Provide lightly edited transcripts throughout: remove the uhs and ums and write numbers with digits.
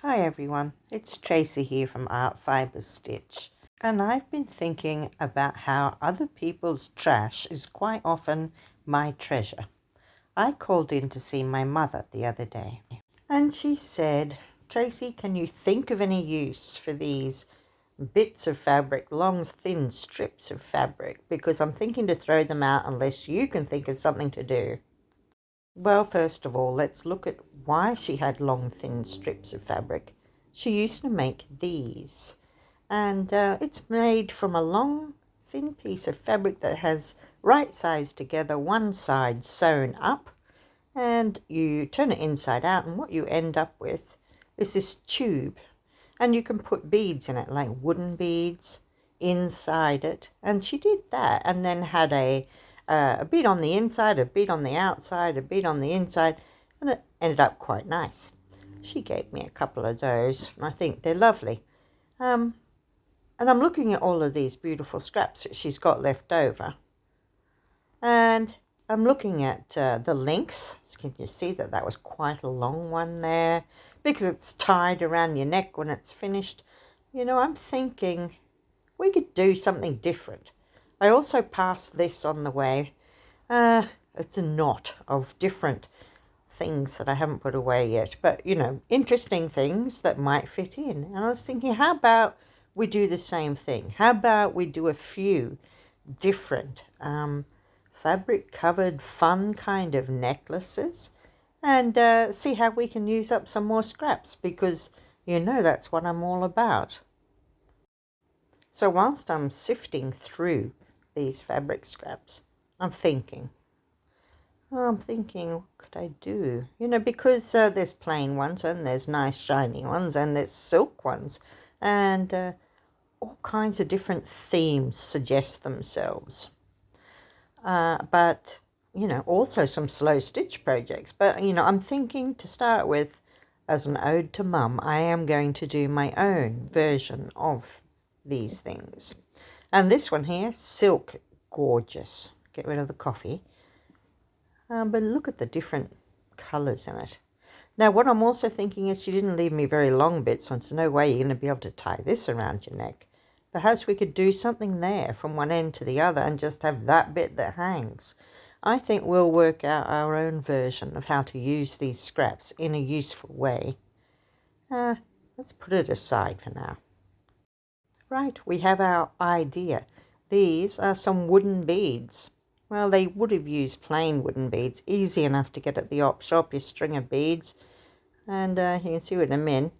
Hi everyone, it's Tracey here from Art Fiber Stitch, and I've been thinking about how other people's trash is quite often my treasure. I called in to see my mother the other day, and she said, "Tracey, can you think of any use for these bits of fabric, long thin strips of fabric, because I'm thinking to throw them out unless you can think of something to do." Well, first of all, let's look at why she had long, thin strips of fabric. She used to make these, and it's made from a long, thin piece of fabric that has right sides together, one side sewn up, and you turn it inside out, and what you end up with is this tube, and you can put beads in it, like wooden beads inside it, and she did that, and then had a bead on the inside, a bead on the outside, a bead on the inside, and it ended up quite nice. She gave me a couple of those, and I think they're lovely. And I'm looking at all of these beautiful scraps that she's got left over, and I'm looking at the links. Can you see that that was quite a long one there? Because it's tied around your neck when it's finished. You know, I'm thinking we could do something different. I also passed this on the way. It's a knot of different things that I haven't put away yet, but you know, interesting things that might fit in. And I was thinking, how about we do the same thing? How about we do a few different fabric covered fun kind of necklaces, and see how we can use up some more scraps, because you know that's what I'm all about. So whilst I'm sifting through these fabric scraps, I'm thinking, what could I do? You know, because there's plain ones, and there's nice shiny ones, and there's silk ones, and all kinds of different themes suggest themselves. But, you know, also some slow stitch projects. But, you know, I'm thinking to start with, as an ode to Mum, I am going to do my own version of these things. And this one here, silk, gorgeous. Get rid of the coffee. But look at the different colours in it. Now, what I'm also thinking is she didn't leave me very long bits, so there's no way you're going to be able to tie this around your neck. Perhaps we could do something there from one end to the other and just have that bit that hangs. I think we'll work out our own version of how to use these scraps in a useful way. Let's put it aside for now. Right, we have our idea. These are some wooden beads. Well, they would have used plain wooden beads, easy enough to get at the op shop, your string of beads. And you can see what I mean.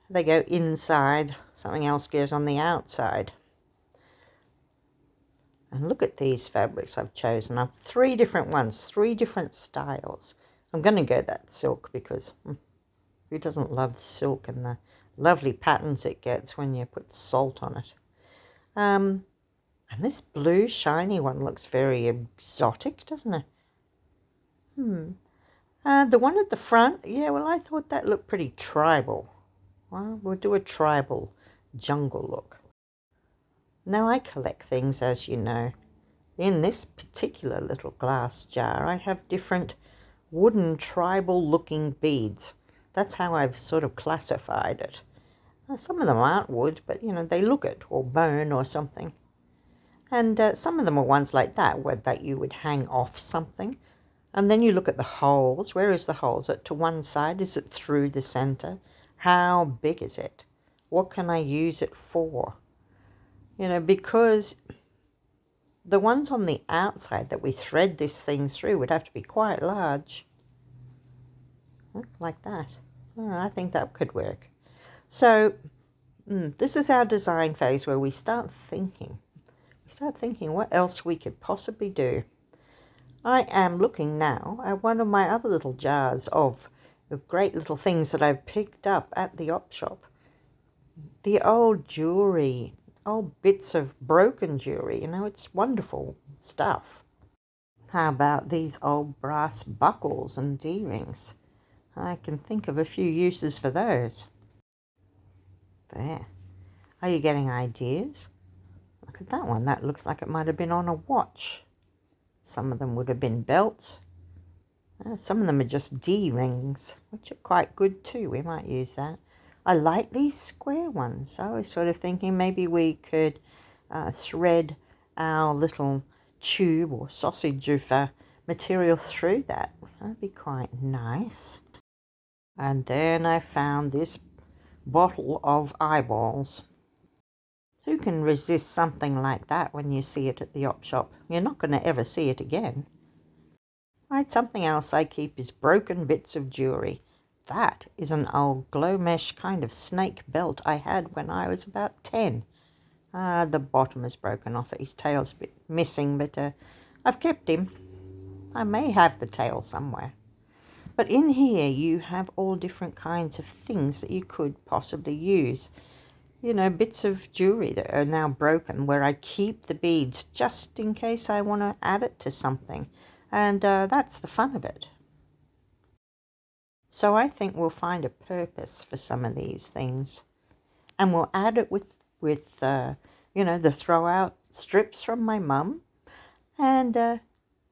They go inside, something else goes on the outside. And look at these fabrics I've chosen. I've 3 different ones, 3 different styles. I'm going to go that silk, because who doesn't love silk and the lovely patterns it gets when you put salt on it. And this blue shiny one looks very exotic, doesn't it? The one at the front, yeah, well, I thought that looked pretty tribal. Well, we'll do a tribal jungle look. Now, I collect things, as you know. In this particular little glass jar, I have different wooden tribal looking beads. That's how I've sort of classified it. Some of them aren't wood, but you know, they look it, or bone or something. And some of them are ones like that, where that you would hang off something. And then you look at the holes. Where is the holes? Is it to one side? Is it through the center? How big is it? What can I use it for? You know, because the ones on the outside that we thread this thing through would have to be quite large. Like that. Oh, I think that could work. So this is our design phase, where we start thinking. What else we could possibly do. I am looking now at one of my other little jars of great little things that I've picked up at the op shop. The old jewellery, old bits of broken jewellery, you know, it's wonderful stuff. How about these old brass buckles and D-rings? I can think of a few uses for those. There. Are you getting ideas? Look at that one. That looks like it might have been on a watch. Some of them would have been belts. Some of them are just D-rings, which are quite good too. We might use that. I like these square ones. I was sort of thinking maybe we could thread our little tube or sausage of material through that. That'd be quite nice. And then I found this bottle of eyeballs. Who can resist something like that when you see it at the op shop? You're not going to ever see it again. Right, something else I keep is broken bits of jewellery. That is an old glow mesh kind of snake belt I had when I was about 10. The bottom is broken off it. His tail's a bit missing, but I've kept him. I may have the tail somewhere. But in here you have all different kinds of things that you could possibly use. You know, bits of jewellery that are now broken where I keep the beads just in case I want to add it to something. And that's the fun of it. So I think we'll find a purpose for some of these things. And we'll add it with you know, the throw out strips from my mum. And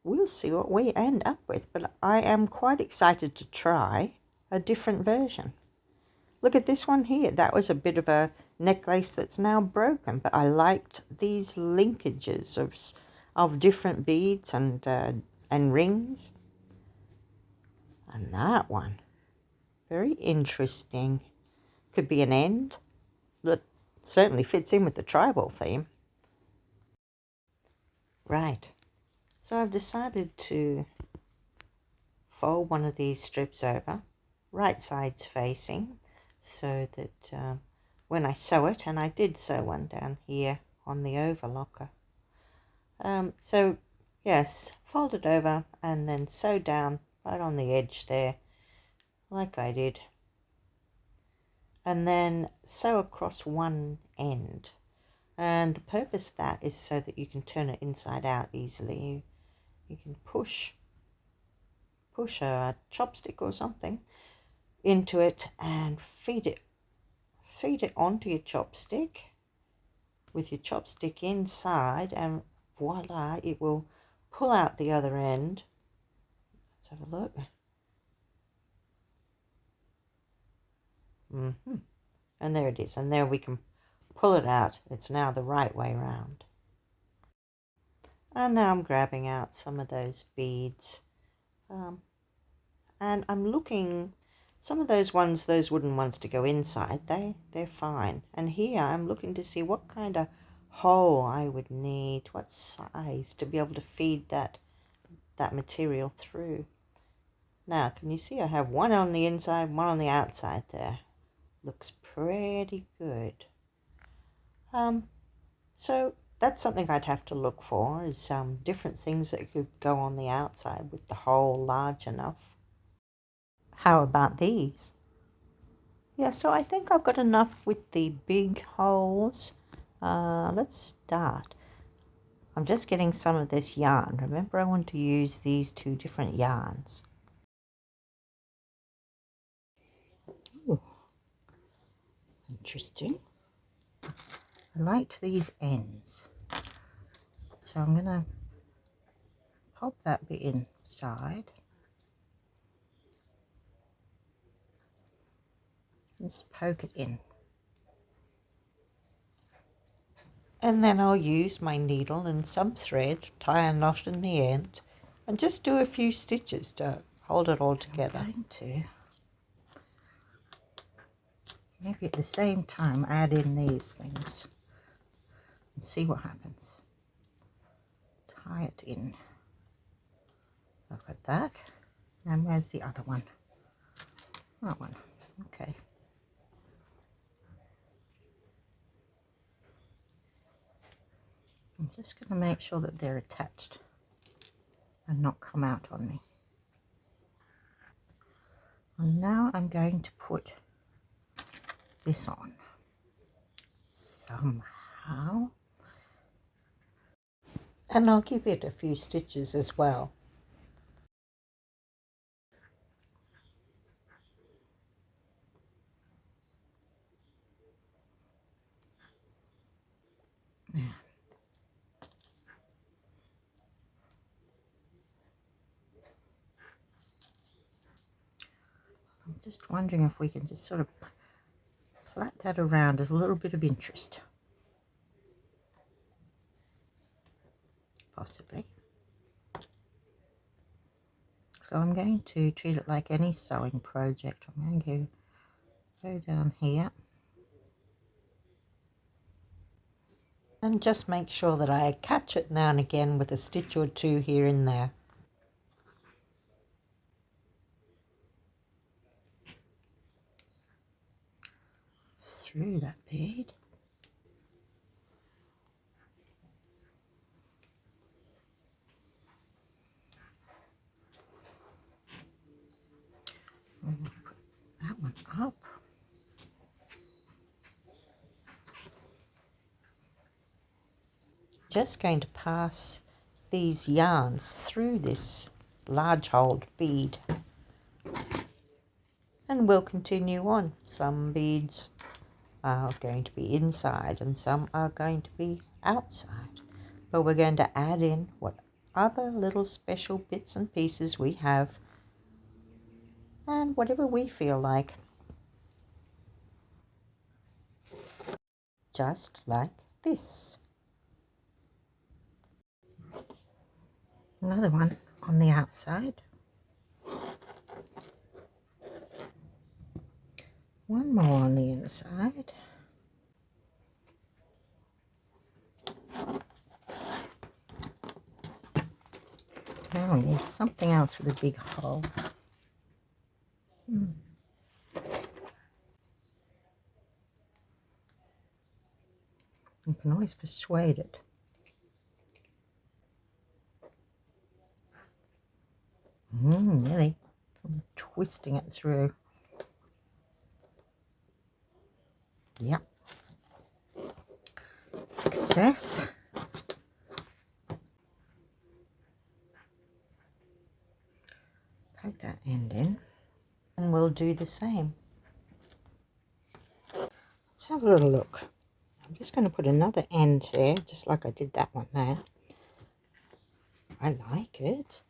we'll see what we end up with. But I am quite excited to try a different version. Look at this one here. That was a bit of a necklace that's now broken, but I liked these linkages of different beads and rings. And that one, very interesting. Could be an end. That certainly fits in with the tribal theme. Right. So I've decided to fold one of these strips over, right sides facing, so that when I sew it, and I did sew one down here on the overlocker. So yes, fold it over and then sew down right on the edge there, like I did. And then sew across one end. And the purpose of that is so that you can turn it inside out easily. You can push a chopstick or something into it and feed it onto your chopstick with your chopstick inside, and voila, it will pull out the other end. Let's have a look. And there it is, and there we can pull it out. It's now the right way round. And now I'm grabbing out some of those beads, and I'm looking, some of those ones, those wooden ones to go inside, they're fine. And here I'm looking to see what kind of hole I would need, what size to be able to feed that material through. Now, can you see I have one on the inside, one on the outside there? Looks pretty good. So that's something I'd have to look for, is different things that could go on the outside with the hole large enough. How about these? Yeah, so I think I've got enough with the big holes. Let's start. I'm just getting some of this yarn. Remember, I want to use these two different yarns. Ooh, interesting. I liked these ends. So I'm going to pop that bit inside. Just poke it in. And then I'll use my needle and some thread, tie a knot in the end, and just do a few stitches to hold it all together. I'm going to maybe at the same time add in these things and see what happens. Tie it in. Look at that. And where's the other one? That one. Okay. I'm just going to make sure that they're attached and not come out on me. And now I'm going to put this on somehow. And I'll give it a few stitches as well. Yeah. I'm just wondering if we can just sort of plait that around as a little bit of interest, possibly. So I'm going to treat it like any sewing project. I'm going to go down here and just make sure that I catch it now and again with a stitch or two here and there. Through that bead. And we'll put that one up. Just going to pass these yarns through this large holed bead, and we'll continue on. Some beads are going to be inside and some are going to be outside, but we're going to add in what other little special bits and pieces we have and whatever we feel like, just like this. Another one on the outside, one more on the inside, now we need something else with a big hole. You can always persuade it. Nearly. I'm twisting it through. Yep. Success. Poke that end in. And we'll do the same. Let's have a little look. I'm just going to put another end there, just like I did that one there. I like it.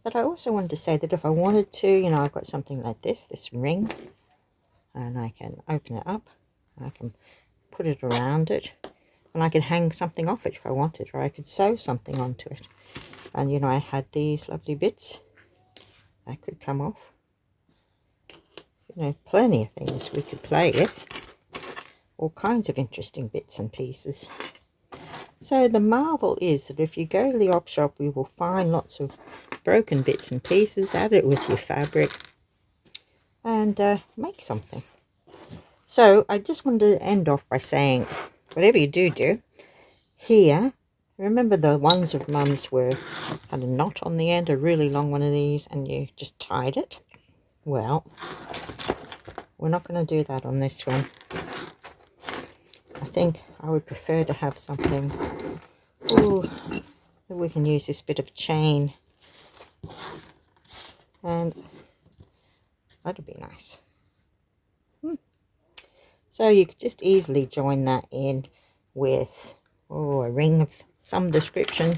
But I also wanted to say that if I wanted to, you know, I've got something like this ring, and I can open it up, I can put it around it, and I could hang something off it if I wanted, or I could sew something onto it. And you know, I had these lovely bits that could come off. You know, plenty of things we could play with. All kinds of interesting bits and pieces. So the marvel is that if you go to the op shop, you will find lots of broken bits and pieces. Add it with your fabric and make something. So I just wanted to end off by saying, whatever you do here, remember the ones of Mum's had a knot on the end, a really long one of these, and you just tied it. Well, we're not going to do that on this one. I think I would prefer to have something, we can use this bit of chain, and that'd be nice. So you could just easily join that in with a ring of some description.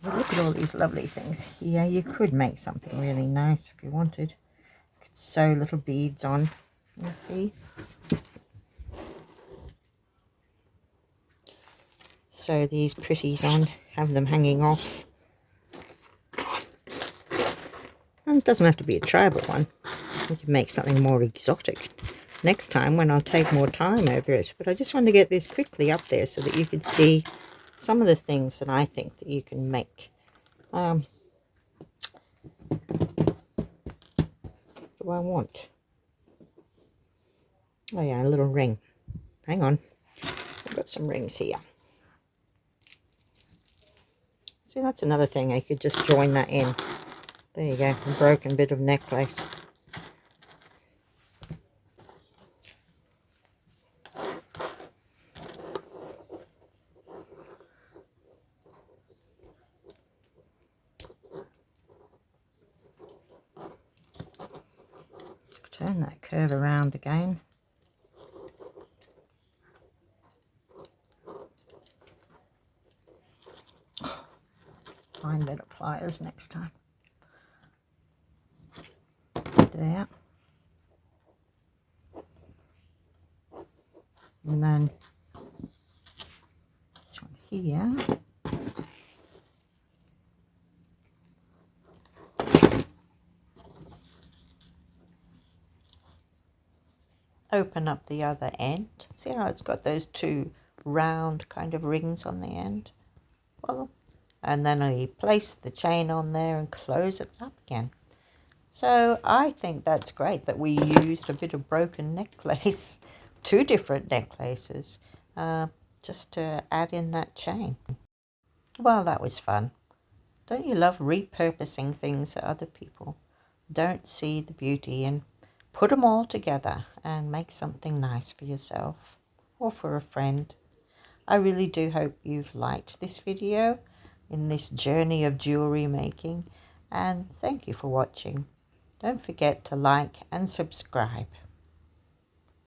But look at all these lovely things here. You could make something really nice if you wanted. You could sew little beads on, you see. Sew these pretties on, have them hanging off. And it doesn't have to be a tribal one. You can make something more exotic next time when I'll take more time over it. But I just wanted to get this quickly up there so that you could see some of the things that I think that you can make. What do I want? Oh yeah, a little ring. Hang on. I've got some rings here. See, that's another thing. I could just join that in. There you go, a broken bit of necklace. Turn that curve around again. Find better pliers next time. There. And then this one here. Open up the other end. See how it's got those two round kind of rings on the end? Well, and then I place the chain on there and close it up again. So I think that's great that we used a bit of broken necklace, two different necklaces, just to add in that chain. Well, that was fun. Don't you love repurposing things that other people don't see the beauty in? Put them all together and make something nice for yourself or for a friend. I really do hope you've liked this video in this journey of jewelry making, and thank you for watching. Don't forget to like and subscribe.